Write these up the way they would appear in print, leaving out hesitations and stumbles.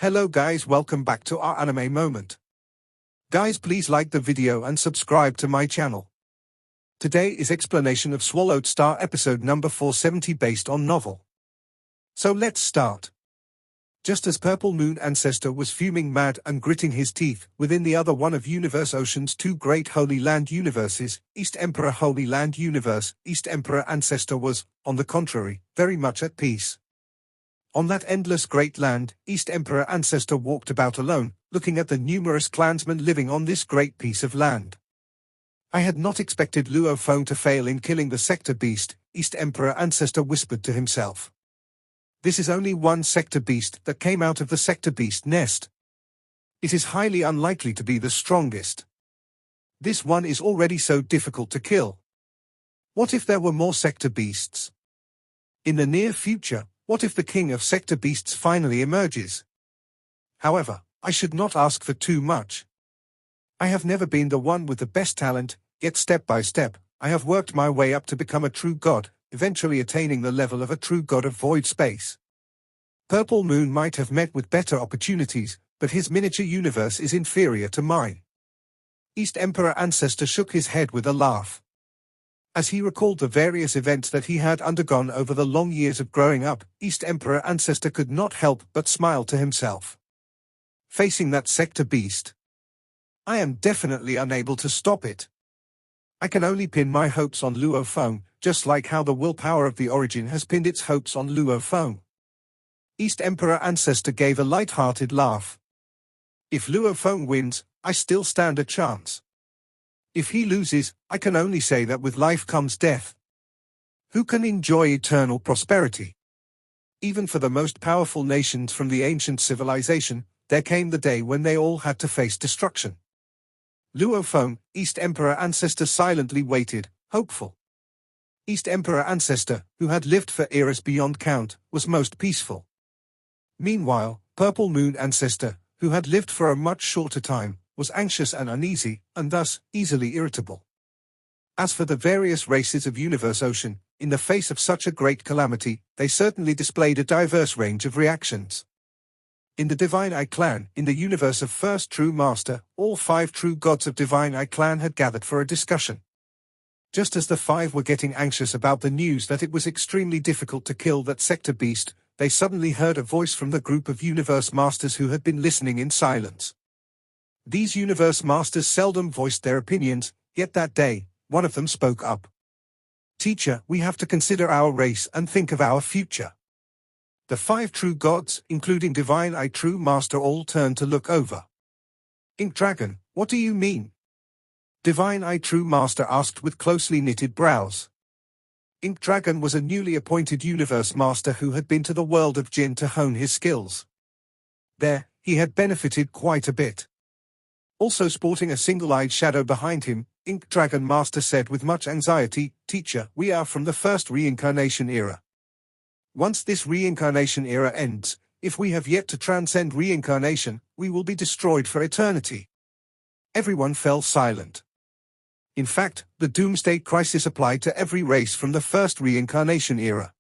Hello guys, welcome back to our anime moment. Guys, please like the video and subscribe to my channel. Today is explanation of Swallowed Star episode number 470 based on novel. So let's start. Just as Purple Moon Ancestor was fuming mad and gritting his teeth within the other one of Universe Ocean's two great Holy Land universes, East Emperor Holy Land Universe, East Emperor Ancestor was, on the contrary, very much at peace. On that endless great land, East Emperor Ancestor walked about alone, looking at the numerous clansmen living on this great piece of land. I had not expected Luo Feng to fail in killing the sector beast, East Emperor Ancestor whispered to himself. This is only one sector beast that came out of the sector beast nest. It is highly unlikely to be the strongest. This one is already so difficult to kill. What if there were more sector beasts? In the near future, what if the king of sector beasts finally emerges? However, I should not ask for too much. I have never been the one with the best talent, yet step by step, I have worked my way up to become a true god, eventually attaining the level of a true god of void space. Purple Moon might have met with better opportunities, but his miniature universe is inferior to mine. East Emperor Ancestor shook his head with a laugh. As he recalled the various events that he had undergone over the long years of growing up, East Emperor Ancestor could not help but smile to himself. Facing that sector beast, I am definitely unable to stop it. I can only pin my hopes on Luo Feng, just like how the willpower of the origin has pinned its hopes on Luo Feng. East Emperor Ancestor gave a light-hearted laugh. If Luo Feng wins, I still stand a chance. If he loses, I can only say that with life comes death. Who can enjoy eternal prosperity? Even for the most powerful nations from the ancient civilization, there came the day when they all had to face destruction. Luo Feng, East Emperor Ancestor silently waited, hopeful. East Emperor Ancestor, who had lived for eras beyond count, was most peaceful. Meanwhile, Purple Moon Ancestor, who had lived for a much shorter time, was anxious and uneasy, and thus, easily irritable. As for the various races of Universe Ocean, in the face of such a great calamity, they certainly displayed a diverse range of reactions. In the Divine Eye clan, in the universe of First True Master, all 5 true gods of Divine Eye clan had gathered for a discussion. Just as the 5 were getting anxious about the news that it was extremely difficult to kill that sector beast, they suddenly heard a voice from the group of Universe Masters who had been listening in silence. These Universe Masters seldom voiced their opinions, yet that day, one of them spoke up. Teacher, we have to consider our race and think of our future. The 5 true gods, including Divine Eye True Master, all turned to look over. Ink Dragon, what do you mean? Divine Eye True Master asked with closely knitted brows. Ink Dragon was a newly appointed Universe Master who had been to the world of Jin to hone his skills. There, he had benefited quite a bit. Also sporting a single-eyed shadow behind him, Ink Dragon Master said with much anxiety, Teacher, we are from the first reincarnation era. Once this reincarnation era ends, if we have yet to transcend reincarnation, we will be destroyed for eternity. Everyone fell silent. In fact, the Doomsday Crisis applied to every race from the first reincarnation era.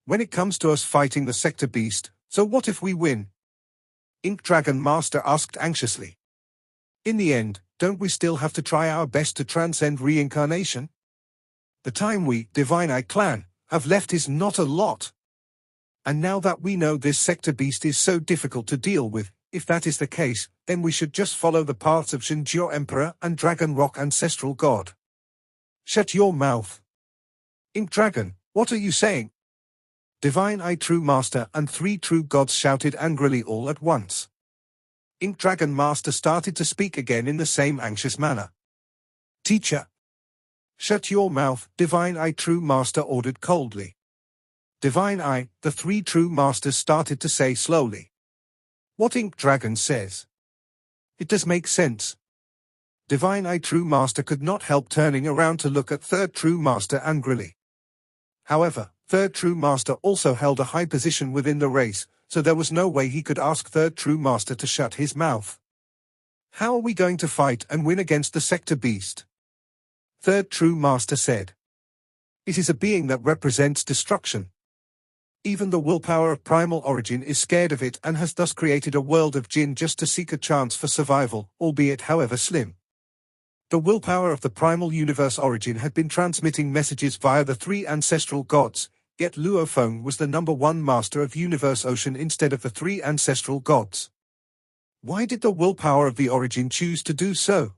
When it comes to us fighting the sector beast, so what if we win? Ink Dragon Master asked anxiously. In the end, don't we still have to try our best to transcend reincarnation? The time we, Divine Eye clan, have left is not a lot. And now that we know this sector beast is so difficult to deal with, if that is the case, then we should just follow the paths of Shinjiao Emperor and Dragon Rock Ancestral God. Shut your mouth. Ink Dragon, what are you saying? Divine Eye True Master and 3 true gods shouted angrily all at once. Ink Dragon Master started to speak again in the same anxious manner. Teacher. Shut your mouth, Divine Eye True Master ordered coldly. Divine Eye, the 3 true masters started to say slowly. What Ink Dragon says. It does make sense. Divine Eye True Master could not help turning around to look at 3rd True Master angrily. However, 3rd True Master also held a high position within the race, so there was no way he could ask 3rd True Master to shut his mouth. How are we going to fight and win against the sector beast? 3rd True Master said. It is a being that represents destruction. Even the willpower of primal origin is scared of it and has thus created a world of jinn just to seek a chance for survival, albeit however slim. The willpower of the primal universe origin had been transmitting messages via the three ancestral gods, yet Luo Feng was the #1 master of universe ocean instead of the three ancestral gods. Why did the willpower of the origin choose to do so?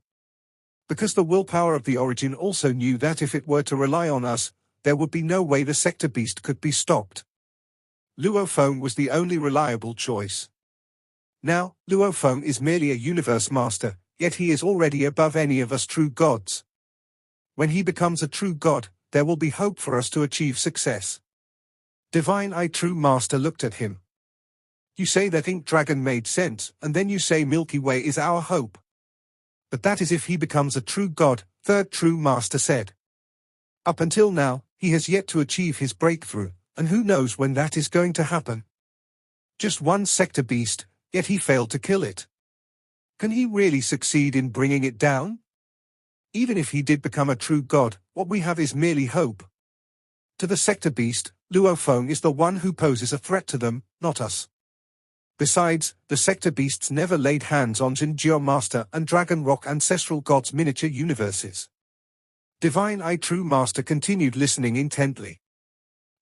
Because the willpower of the origin also knew that if it were to rely on us, there would be no way the sector beast could be stopped. Luo Feng was the only reliable choice. Now, Luo Feng is merely a universe master, yet he is already above any of us true gods. When he becomes a true god, there will be hope for us to achieve success. Divine Eye True Master looked at him. You say that Ink Dragon made sense, and then you say Milky Way is our hope. But that is if he becomes a true god, Third True Master said. Up until now, he has yet to achieve his breakthrough, and who knows when that is going to happen. Just one sector beast, yet he failed to kill it. Can he really succeed in bringing it down? Even if he did become a true god, what we have is merely hope. To the sector beast, Luo Feng is the one who poses a threat to them, not us. Besides, the sector beasts never laid hands on Jinjiao Master and Dragon Rock Ancestral Gods miniature universes. Divine Eye True Master continued listening intently.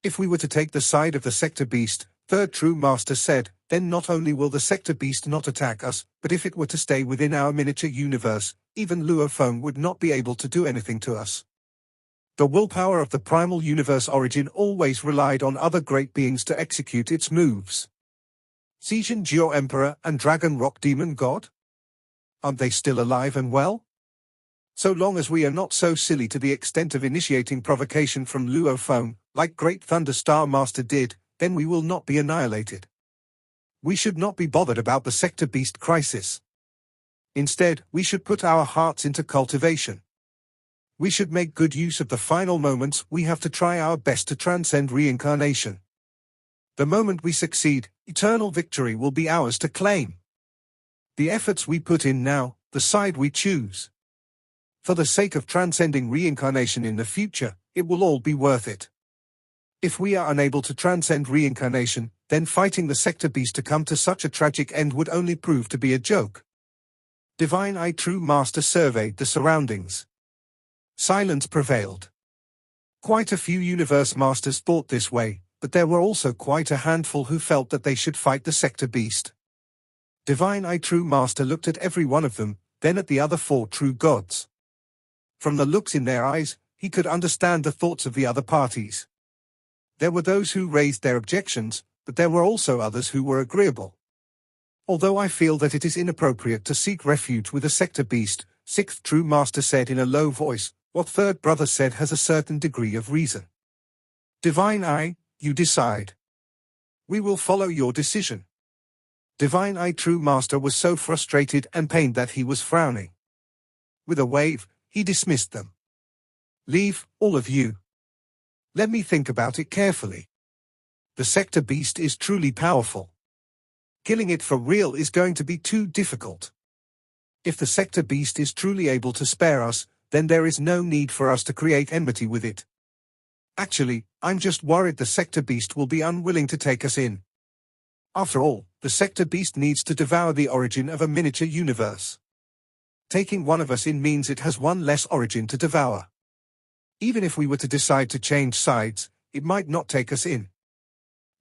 If we were to take the side of the sector beast, Third True Master said, then not only will the sector beast not attack us, but if it were to stay within our miniature universe, even Luo Feng would not be able to do anything to us. The willpower of the primal universe origin always relied on other great beings to execute its moves. Xijin Jiao Emperor and Dragon Rock Demon God? Aren't they still alive and well? So long as we are not so silly to the extent of initiating provocation from Luo Feng, like Great Thunder Star Master did, then we will not be annihilated. We should not be bothered about the sector beast crisis. Instead, we should put our hearts into cultivation. We should make good use of the final moments we have to try our best to transcend reincarnation. The moment we succeed, eternal victory will be ours to claim. The efforts we put in now, the side we choose. For the sake of transcending reincarnation in the future, it will all be worth it. If we are unable to transcend reincarnation, then fighting the sector beast to come to such a tragic end would only prove to be a joke. Divine Eye True Master surveyed the surroundings. Silence prevailed. Quite a few universe masters thought this way, but there were also quite a handful who felt that they should fight the sector beast. Divine Eye True Master looked at every one of them, then at the other 4 true gods. From the looks in their eyes, he could understand the thoughts of the other parties. There were those who raised their objections, but there were also others who were agreeable. Although I feel that it is inappropriate to seek refuge with a sector beast, 6th True Master said in a low voice, what 3rd brother said has a certain degree of reason. Divine Eye, you decide. We will follow your decision. Divine Eye True Master was so frustrated and pained that he was frowning. With a wave, he dismissed them. Leave, all of you. Let me think about it carefully. The sector beast is truly powerful. Killing it for real is going to be too difficult. If the sector beast is truly able to spare us, then there is no need for us to create enmity with it. Actually, I'm just worried the sector beast will be unwilling to take us in. After all, the sector beast needs to devour the origin of a miniature universe. Taking one of us in means it has one less origin to devour. Even if we were to decide to change sides, it might not take us in.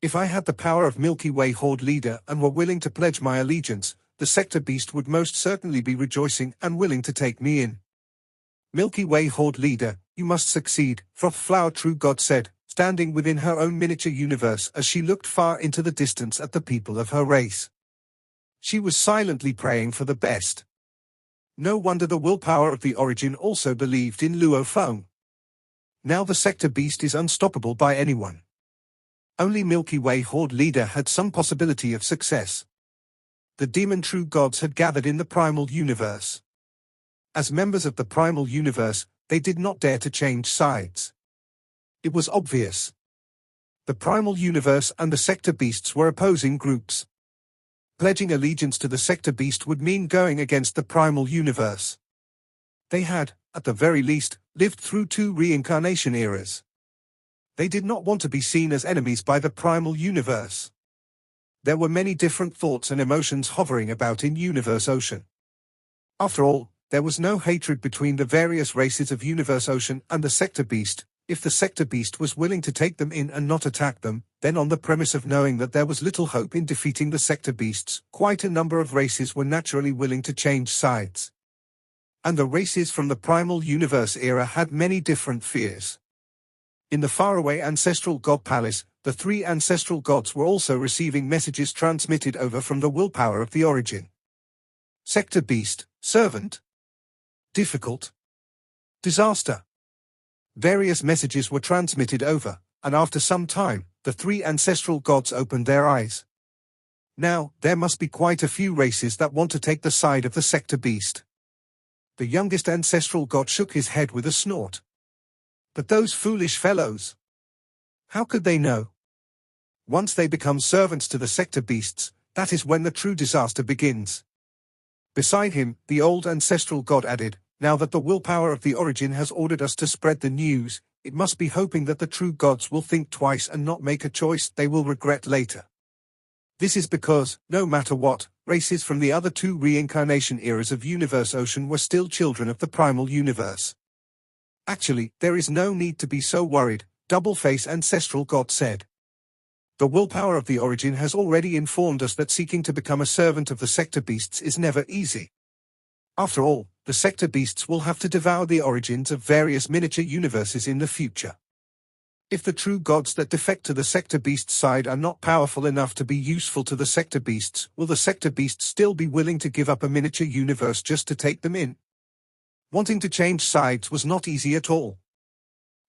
If I had the power of Milky Way Horde leader and were willing to pledge my allegiance, the sector beast would most certainly be rejoicing and willing to take me in. Milky Way Horde leader, you must succeed, Froth Flower True God said, standing within her own miniature universe as she looked far into the distance at the people of her race. She was silently praying for the best. No wonder the willpower of the origin also believed in Luo Feng. Now the sector beast is unstoppable by anyone. Only Milky Way Horde leader had some possibility of success. The demon true gods had gathered in the primal universe. As members of the primal universe, they did not dare to change sides. It was obvious. The primal universe and the sector beasts were opposing groups. Pledging allegiance to the sector beast would mean going against the primal universe. They had, at the very least, lived through 2 reincarnation eras. They did not want to be seen as enemies by the primal universe. There were many different thoughts and emotions hovering about in Universe Ocean. After all, there was no hatred between the various races of Universe Ocean and the Sector Beast. If the Sector Beast was willing to take them in and not attack them, then on the premise of knowing that there was little hope in defeating the Sector Beasts, quite a number of races were naturally willing to change sides. And the races from the primal universe era had many different fears. In the faraway Ancestral God Palace, the three ancestral gods were also receiving messages transmitted over from the willpower of the origin. Sector Beast, Servant. Difficult. Disaster. Various messages were transmitted over, and after some time, the three ancestral gods opened their eyes. Now, there must be quite a few races that want to take the side of the Sector Beast. The youngest ancestral god shook his head with a snort. But those foolish fellows! How could they know? Once they become servants to the Sector Beasts, that is when the true disaster begins. Beside him, the old ancestral god added, now that the willpower of the origin has ordered us to spread the news, it must be hoping that the true gods will think twice and not make a choice they will regret later. This is because, no matter what, races from the other two reincarnation eras of Universe Ocean were still children of the primal universe. Actually, there is no need to be so worried, Double-Face Ancestral God said. The willpower of the origin has already informed us that seeking to become a servant of the Sector Beasts is never easy. After all, the Sector Beasts will have to devour the origins of various miniature universes in the future. If the true gods that defect to the Sector Beast side are not powerful enough to be useful to the Sector Beasts, will the Sector Beasts still be willing to give up a miniature universe just to take them in? Wanting to change sides was not easy at all.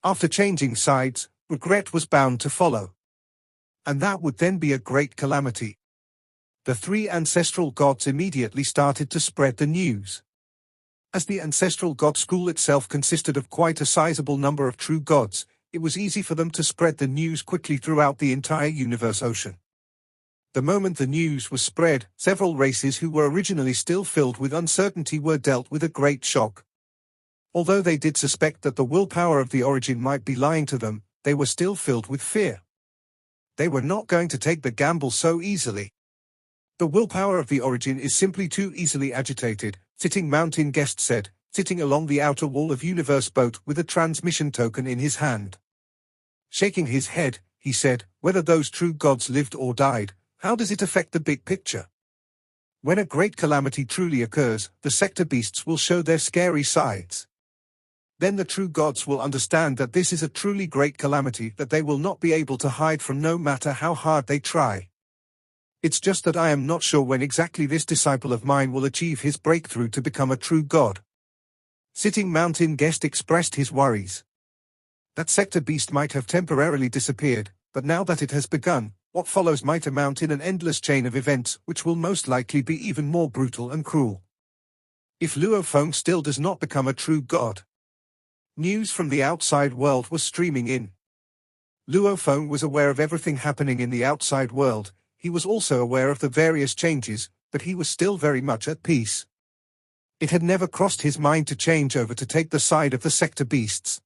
After changing sides, regret was bound to follow. And that would then be a great calamity. The three ancestral gods immediately started to spread the news. As the ancestral god school itself consisted of quite a sizable number of true gods, it was easy for them to spread the news quickly throughout the entire Universe Ocean. The moment the news was spread, several races who were originally still filled with uncertainty were dealt with a great shock. Although they did suspect that the willpower of the origin might be lying to them, they were still filled with fear. They were not going to take the gamble so easily. The willpower of the origin is simply too easily agitated, Sitting Mountain Guest said, sitting along the outer wall of Universe Boat with a transmission token in his hand. Shaking his head, he said, whether those true gods lived or died, how does it affect the big picture? When a great calamity truly occurs, the Sector Beasts will show their scary sides. Then the true gods will understand that this is a truly great calamity that they will not be able to hide from no matter how hard they try. It's just that I am not sure when exactly this disciple of mine will achieve his breakthrough to become a true god. Sitting Mountain Guest expressed his worries. That Sector Beast might have temporarily disappeared, but now that it has begun, what follows might amount in an endless chain of events which will most likely be even more brutal and cruel. If Luo Feng still does not become a true god. News from the outside world was streaming in. Luo Feng was aware of everything happening in the outside world. He was also aware of the various changes, but he was still very much at peace. It had never crossed his mind to change over to take the side of the Sector Beasts.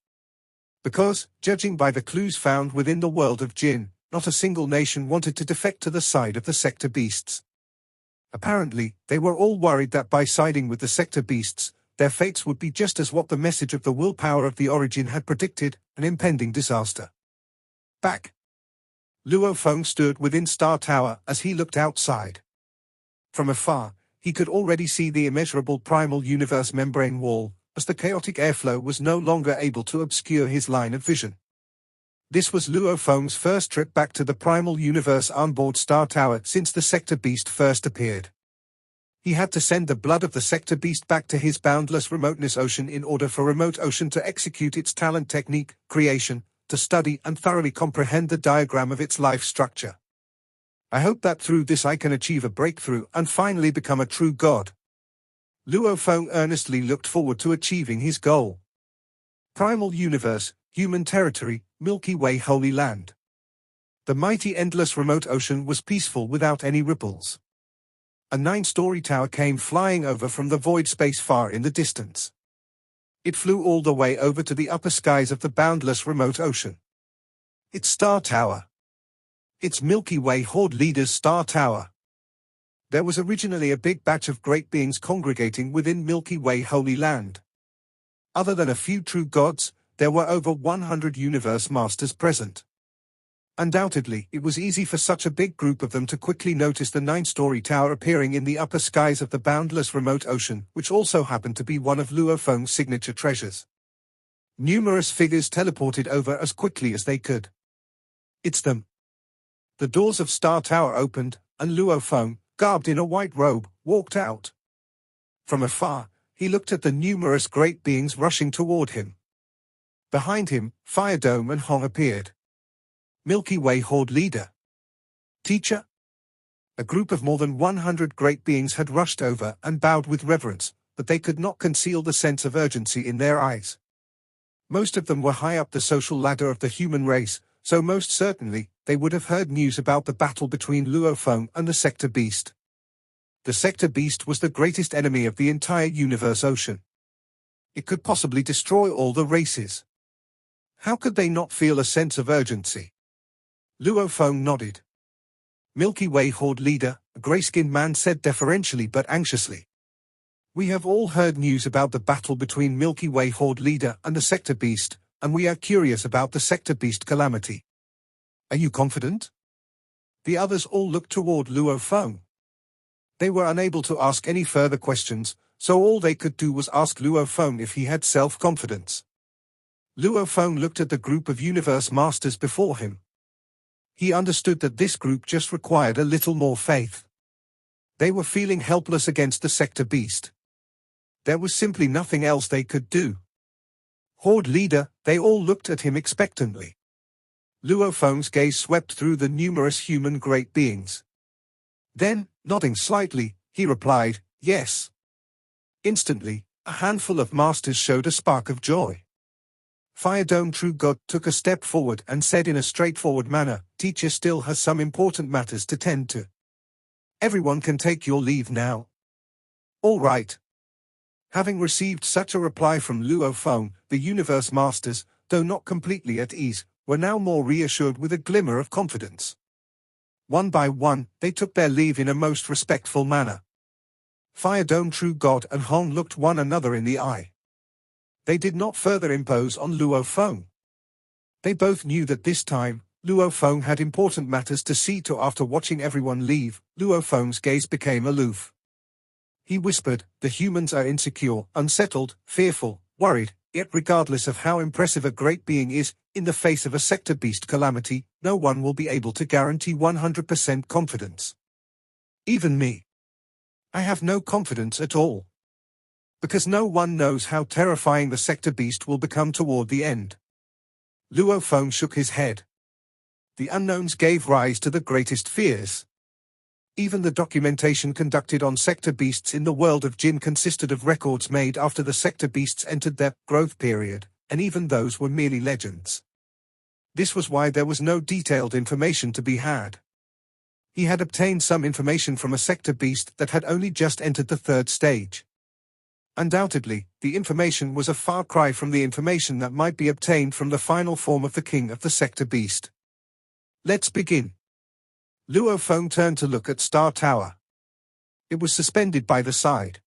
Because, judging by the clues found within the world of Jin, not a single nation wanted to defect to the side of the Sector Beasts. Apparently, they were all worried that by siding with the Sector Beasts, their fates would be just as what the message of the willpower of the origin had predicted, an impending disaster. Back. Luo Feng stood within Star Tower as he looked outside. From afar, he could already see the immeasurable primal universe membrane wall, as the chaotic airflow was no longer able to obscure his line of vision. This was Luo Feng's first trip back to the primal universe onboard Star Tower since the Sector Beast first appeared. He had to send the blood of the Sector Beast back to his boundless remoteness ocean in order for Remote Ocean to execute its talent technique, creation, to study and thoroughly comprehend the diagram of its life structure. I hope that through this I can achieve a breakthrough and finally become a true god. Luo Feng earnestly looked forward to achieving his goal. Primal Universe, Human Territory, Milky Way Holy Land. The mighty endless remote ocean was peaceful without any ripples. A 9-story tower came flying over from the void space far in the distance. It flew all the way over to the upper skies of the boundless remote ocean. It's Star Tower. It's Milky Way Horde Leader's Star Tower. There was originally a big batch of great beings congregating within Milky Way Holy Land. Other than a few true gods, there were over 100 universe masters present. Undoubtedly, it was easy for such a big group of them to quickly notice the 9-story tower appearing in the upper skies of the boundless remote ocean, which also happened to be one of Luo Feng's signature treasures. Numerous figures teleported over as quickly as they could. It's them. The doors of Star Tower opened, and Luo Feng, garbed in a white robe, walked out. From afar, he looked at the numerous great beings rushing toward him. Behind him, Fire Dome and Hong appeared. Milky Way Horde Leader. Teacher? A group of more than 100 great beings had rushed over and bowed with reverence, but they could not conceal the sense of urgency in their eyes. Most of them were high up the social ladder of the human race, so most certainly, they would have heard news about the battle between Luo Feng and the Sector Beast. The Sector Beast was the greatest enemy of the entire universe ocean. It could possibly destroy all the races. How could they not feel a sense of urgency? Luo Feng nodded. Milky Way Horde Leader, a grey-skinned man said deferentially but anxiously. We have all heard news about the battle between Milky Way Horde Leader and the Sector Beast, and we are curious about the Sector Beast calamity. Are you confident? The others all looked toward Luo Feng. They were unable to ask any further questions, so all they could do was ask Luo Feng if he had self-confidence. Luo Feng looked at the group of universe masters before him. He understood that this group just required a little more faith. They were feeling helpless against the Sector Beast. There was simply nothing else they could do. Horde Leader, they all looked at him expectantly. Luo Feng's gaze swept through the numerous human great beings. Then, nodding slightly, he replied, yes. Instantly, a handful of masters showed a spark of joy. Fire Dome True God took a step forward and said in a straightforward manner, Teacher still has some important matters to tend to. Everyone can take your leave now. All right. Having received such a reply from Luo Feng, the universe masters, though not completely at ease, were now more reassured with a glimmer of confidence. One by one, they took their leave in a most respectful manner. Fire Dome True God and Hong looked one another in the eye. They did not further impose on Luo Feng. They both knew that this time, Luo Feng had important matters to see to. After watching everyone leave, Luo Feng's gaze became aloof. He whispered, the humans are insecure, unsettled, fearful, worried, yet regardless of how impressive a great being is, in the face of a Sector Beast calamity, no one will be able to guarantee 100% confidence. Even me. I have no confidence at all. Because no one knows how terrifying the Sector Beast will become toward the end. Luo Feng shook his head. The unknowns gave rise to the greatest fears. Even the documentation conducted on Sector Beasts in the world of Jinn consisted of records made after the Sector Beasts entered their growth period, and even those were merely legends. This was why there was no detailed information to be had. He had obtained some information from a Sector Beast that had only just entered the 3rd stage. Undoubtedly, the information was a far cry from the information that might be obtained from the final form of the king of the Sector Beast. Let's begin. Luo Feng turned to look at Star Tower. It was suspended by the side.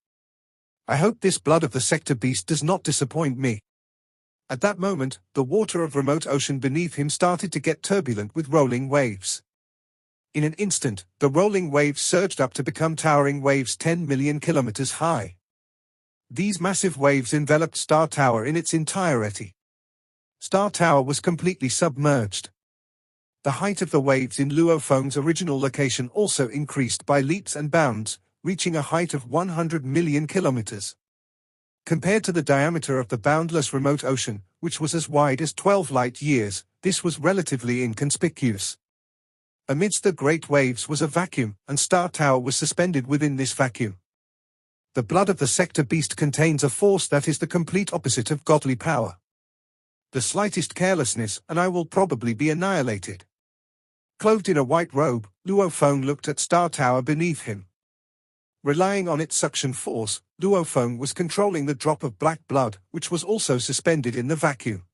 I hope this blood of the Sector Beast does not disappoint me. At that moment, the water of remote ocean beneath him started to get turbulent with rolling waves. In an instant, the rolling waves surged up to become towering waves 10 million kilometers high. These massive waves enveloped Star Tower in its entirety. Star Tower was completely submerged. The height of the waves in Luo Feng's original location also increased by leaps and bounds, reaching a height of 100 million kilometers. Compared to the diameter of the boundless remote ocean, which was as wide as 12 light years, this was relatively inconspicuous. Amidst the great waves was a vacuum, and Star Tower was suspended within this vacuum. The blood of the Sector Beast contains a force that is the complete opposite of godly power. The slightest carelessness, and I will probably be annihilated. Clothed in a white robe, Luo Feng looked at Star Tower beneath him. Relying on its suction force, Luo Feng was controlling the drop of black blood, which was also suspended in the vacuum.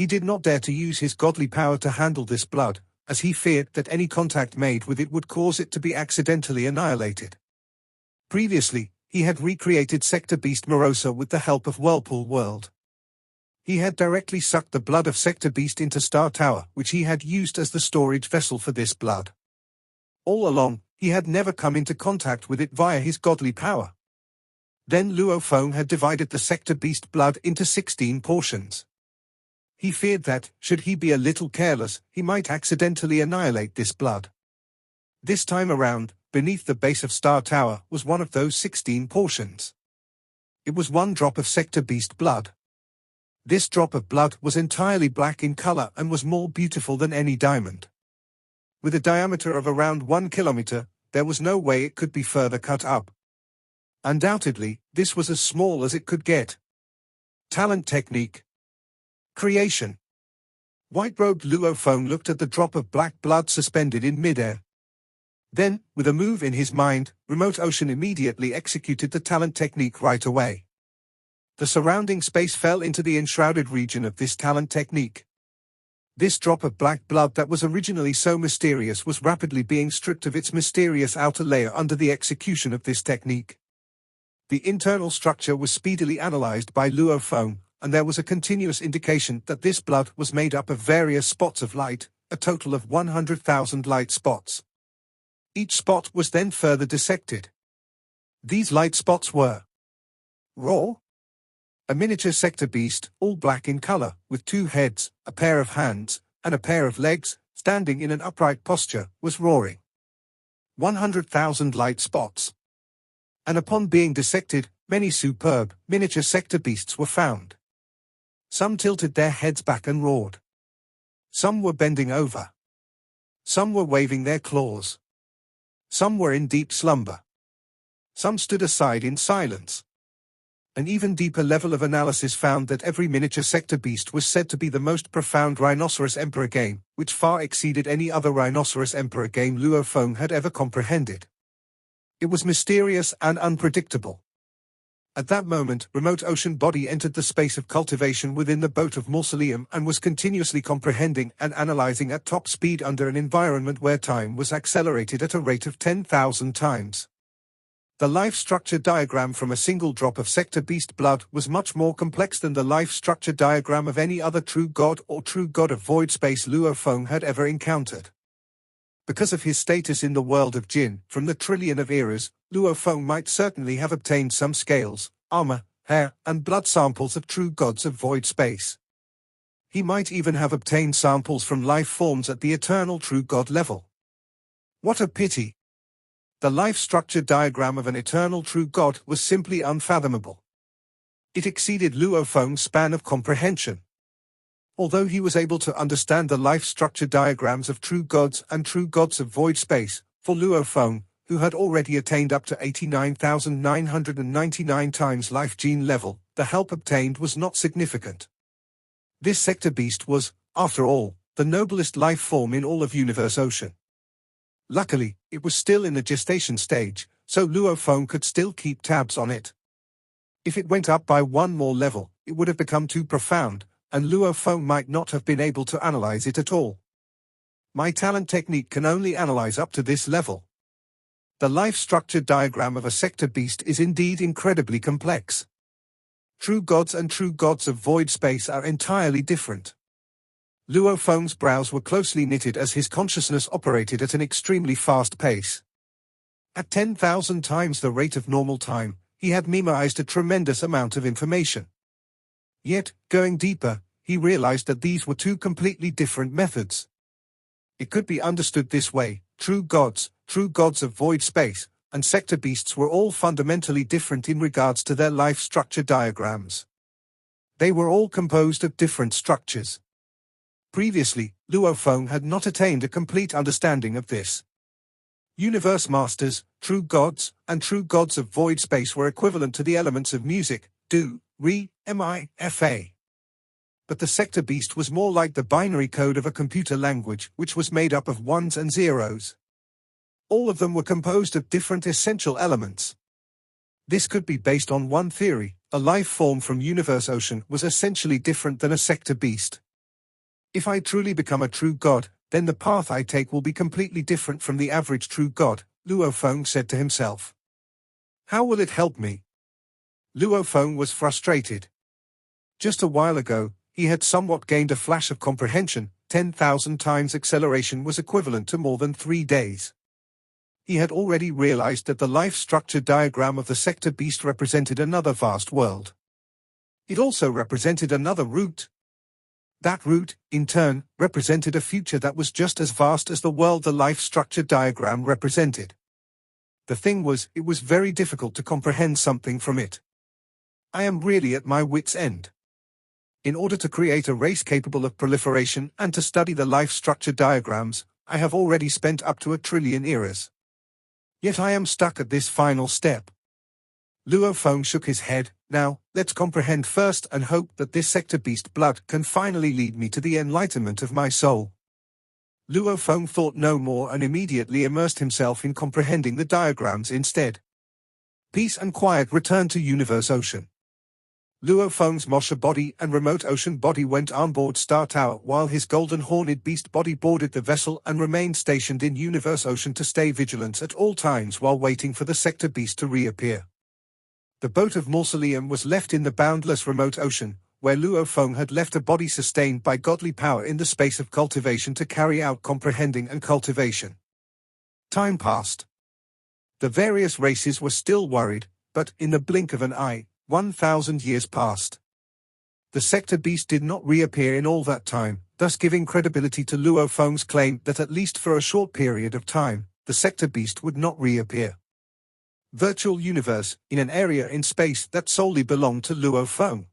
He did not dare to use his godly power to handle this blood, as he feared that any contact made with it would cause it to be accidentally annihilated. Previously, he had recreated Sector Beast Morosa with the help of Whirlpool World. He had directly sucked the blood of Sector Beast into Star Tower, which he had used as the storage vessel for this blood. All along, he had never come into contact with it via his godly power. Then Luo Feng had divided the Sector Beast blood into 16 portions. He feared that, should he be a little careless, he might accidentally annihilate this blood. This time around, beneath the base of Star Tower was one of those 16 portions. It was one drop of Sector Beast blood. This drop of blood was entirely black in color and was more beautiful than any diamond. With a diameter of around 1 kilometer, there was no way it could be further cut up. Undoubtedly, this was as small as it could get. Talent technique. Creation. White-robed Luo Feng looked at the drop of black blood suspended in midair. Then, with a move in his mind, Remote Ocean immediately executed the talent technique right away. The surrounding space fell into the enshrouded region of this talent technique. This drop of black blood that was originally so mysterious was rapidly being stripped of its mysterious outer layer under the execution of this technique. The internal structure was speedily analyzed by Luo Feng, and there was a continuous indication that this blood was made up of various spots of light, a total of 100,000 light spots. Each spot was then further dissected. These light spots were raw, a miniature sector beast, all black in color, with 2 heads, a pair of hands, and a pair of legs, standing in an upright posture, was roaring. 100,000 light spots. And upon being dissected, many superb, miniature sector beasts were found. Some tilted their heads back and roared. Some were bending over. Some were waving their claws. Some were in deep slumber. Some stood aside in silence. An even deeper level of analysis found that every miniature sector beast was said to be the most profound Rhinoceros Emperor game, which far exceeded any other Rhinoceros Emperor game Luo Feng had ever comprehended. It was mysterious and unpredictable. At that moment, Remote Ocean Body entered the space of cultivation within the boat of Mausoleum and was continuously comprehending and analyzing at top speed under an environment where time was accelerated at a rate of 10,000 times. The life structure diagram from a single drop of Sector Beast blood was much more complex than the life structure diagram of any other true god or true god of void space Luo Feng had ever encountered. Because of his status in the world of Jin, from the trillion of eras, Luo Feng might certainly have obtained some scales, armor, hair, and blood samples of true gods of void space. He might even have obtained samples from life forms at the eternal true god level. What a pity! The life structure diagram of an eternal true god was simply unfathomable. It exceeded Luo Feng's span of comprehension. Although he was able to understand the life structure diagrams of true gods and true gods of void space, for Luo Feng, who had already attained up to 89,999 times life gene level, the help obtained was not significant. This sector beast was, after all, the noblest life form in all of Universe Ocean. Luckily, it was still in the gestation stage, so Luo Feng could still keep tabs on it. If it went up by one more level, it would have become too profound, and Luo Feng might not have been able to analyze it at all. My talent technique can only analyze up to this level. The life structure diagram of a sector beast is indeed incredibly complex. True gods and true gods of void space are entirely different. Luo Feng's brows were closely knitted as his consciousness operated at an extremely fast pace. At 10,000 times the rate of normal time, he had memorized a tremendous amount of information. Yet, going deeper, he realized that these were 2 completely different methods. It could be understood this way: true gods of void space, and sector beasts were all fundamentally different in regards to their life structure diagrams. They were all composed of different structures. Previously, Luo Feng had not attained a complete understanding of this. Universe Masters, true gods, and true gods of void space were equivalent to the elements of music, do, re, mi, fa. But the sector beast was more like the binary code of a computer language, which was made up of ones and zeros. All of them were composed of different essential elements. This could be based on one theory: a life form from Universe Ocean was essentially different than a sector beast. If I truly become a true god, then the path I take will be completely different from the average true god, Luo Feng said to himself. How will it help me? Luo Feng was frustrated. Just a while ago, he had somewhat gained a flash of comprehension. 10,000 times acceleration was equivalent to more than 3 days. He had already realized that the life structure diagram of the sector beast represented another vast world. It also represented another route. That route, in turn, represented a future that was just as vast as the world the life structure diagram represented. The thing was, it was very difficult to comprehend something from it. I am really at my wit's end. In order to create a race capable of proliferation and to study the life structure diagrams, I have already spent up to 1 trillion eras. Yet I am stuck at this final step. Luo Feng shook his head. Now, let's comprehend first and hope that this sector beast blood can finally lead me to the enlightenment of my soul. Luo Feng thought no more and immediately immersed himself in comprehending the diagrams instead. Peace and quiet returned to Universe Ocean. Luo Feng's Mosha body and remote ocean body went on board Star Tower while his golden horned beast body boarded the vessel and remained stationed in Universe Ocean to stay vigilant at all times while waiting for the sector beast to reappear. The boat of Mausoleum was left in the boundless remote ocean, where Luo Feng had left a body sustained by godly power in the space of cultivation to carry out comprehending and cultivation. Time passed. The various races were still worried, but in the blink of an eye, 1,000 years passed. The sector beast did not reappear in all that time, thus giving credibility to Luo Feng's claim that at least for a short period of time, the sector beast would not reappear. Virtual universe, in an area in space that solely belonged to Luo Feng.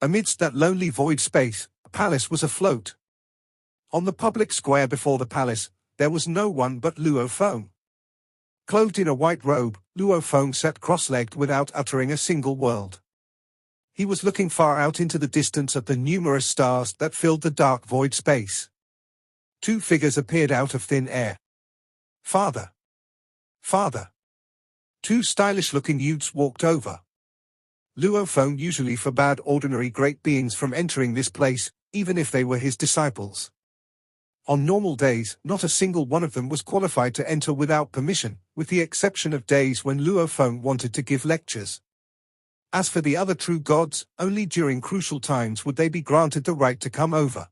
Amidst that lonely void space, a palace was afloat. On the public square before the palace, there was no one but Luo Feng. Clothed in a white robe, Luo Feng sat cross-legged without uttering a single word. He was looking far out into the distance at the numerous stars that filled the dark void space. 2 figures appeared out of thin air. Father! Father! 2 stylish-looking youths walked over. Luo Feng usually forbade ordinary great beings from entering this place, even if they were his disciples. On normal days, not a single one of them was qualified to enter without permission, with the exception of days when Luo Feng wanted to give lectures. As for the other true gods, only during crucial times would they be granted the right to come over.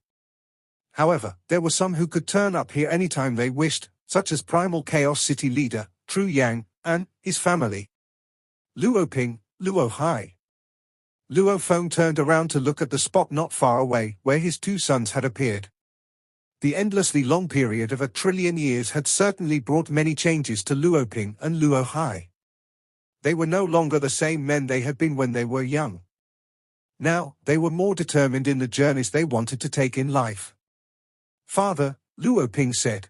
However, there were some who could turn up here anytime they wished, such as Primal Chaos City leader, True Yang, and his family. Luo Ping, Luo Hai. Luo Feng turned around to look at the spot not far away, where his 2 sons had appeared. The endlessly long period of 1 trillion years had certainly brought many changes to Luo Ping and Luo Hai. They were no longer the same men they had been when they were young. Now, they were more determined in the journeys they wanted to take in life. Father, Luo Ping said.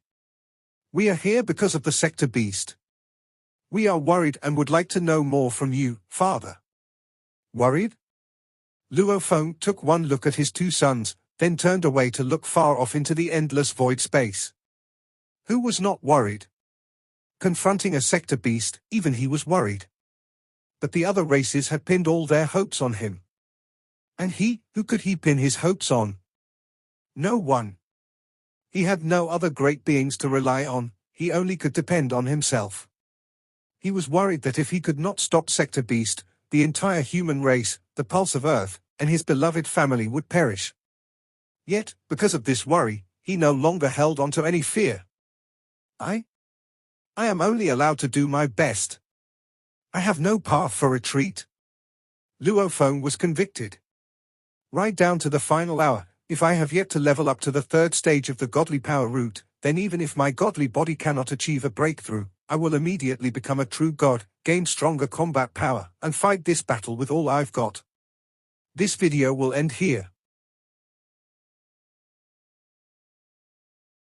We are here because of the sector beast. We are worried and would like to know more from you, Father. Worried? Luo Feng took one look at his 2 sons, then turned away to look far off into the endless void space. Who was not worried? Confronting a sector beast, even he was worried. But the other races had pinned all their hopes on him. And he, who could he pin his hopes on? No one. He had no other great beings to rely on, he only could depend on himself. He was worried that if he could not stop sector beast, the entire human race, the pulse of Earth, and his beloved family would perish. Yet, because of this worry, he no longer held on to any fear. I am only allowed to do my best. I have no path for retreat. Luo Feng was convicted. Right down to the final hour, if I have yet to level up to the 3rd stage of the godly power route, then even if my godly body cannot achieve a breakthrough, I will immediately become a true god, gain stronger combat power, and fight this battle with all I've got. This video will end here.